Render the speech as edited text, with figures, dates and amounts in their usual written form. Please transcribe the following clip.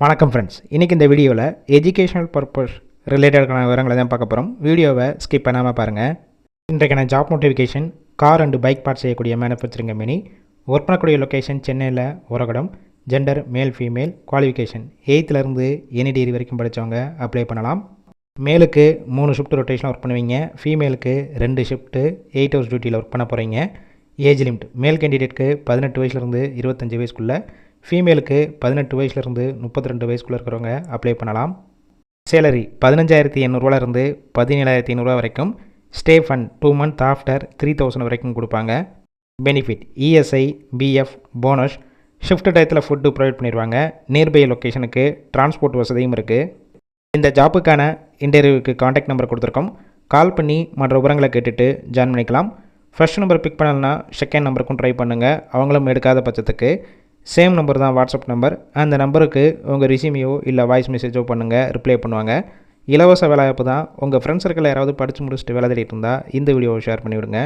வணக்கம் ஃப்ரெண்ட்ஸ், இன்றைக்கி இந்த வீடியோவில் எஜுகேஷனல் பர்பஸ் ரிலேட்டடான விவரங்களை தான் பார்க்க போகிறோம். வீடியோவை ஸ்கிப் பண்ணாமல் பாருங்கள். இன்றைக்கான job notification car and bike part செய்யக்கூடிய மேனுஃபேக்சரிங் கம்பெனி. ஒர்க் பண்ணக்கூடிய லொக்கேஷன் சென்னையில் Uragadam. Gender male female. Qualification 8th any degree வரைக்கும் படித்தவங்க அப்ளை பண்ணலாம். மேலுக்கு 3 ஷிஃப்ட் ரொட்டேஷனில் ஒர்க் பண்ணுவீங்க. ஃபீமேலுக்கு 2 ஷிஃப்ட்டு 8 ஹவர்ஸ் டியூட்டியில் ஒர்க் பண்ண போகிறீங்க. ஏஜ் லிமிட் மேல் கேண்டிடேட்க்கு 18 வயசுலேருந்து 25 வயசுக்குள்ளே, ஃபீமேலுக்கு 18 வயசுலேருந்து 32 வயசுக்குள்ளே இருக்கிறவங்க அப்ளை பண்ணலாம். சேலரி 15,800 17,500 வரைக்கும். ஸ்டே ஃபண்ட் 2 months ஆஃப்டர் 3,000 வரைக்கும் கொடுப்பாங்க. Benefit ESI, PF, bonus. Shift டயத்தில் ஃபுட்டு ப்ரொவைட் பண்ணிடுவாங்க. நியர்பை லொக்கேஷனுக்கு டிரான்ஸ்போர்ட் வசதியும் இருக்குது. இந்த ஜாப்புக்கான இன்டர்வியூக்கு காண்டாக்ட் நம்பர் கொடுத்துருக்கோம். கால் பண்ணி மற்ற விவரங்களை கேட்டுட்டு ஜாயின் பண்ணிக்கலாம். ஃபர்ஸ்ட் நம்பர் பிக் பண்ணலன்னா செகண்ட் நம்பருக்கும் ட்ரை பண்ணுங்கள். அவங்களும் எடுக்காத பட்சத்துக்கு சேம் நம்பர் தான் வாட்ஸ்அப் நம்பர். அந்த நம்பருக்கு உங்கள் ரெஸ்யூமையோ இல்லை வாய்ஸ் மெசேஜோ பண்ணுங்கள், ரிப்ளை பண்ணுவாங்க. இலவச வேலைவாய்ப்பு தான். உங்கள் ஃப்ரெண்ட்ஸ் சர்க்கிளில் யாராவது படித்து முடிச்சுட்டு வேலை தேடிட்டு இருந்தால் இந்த வீடியோவை ஷேர் பண்ணிவிடுங்க.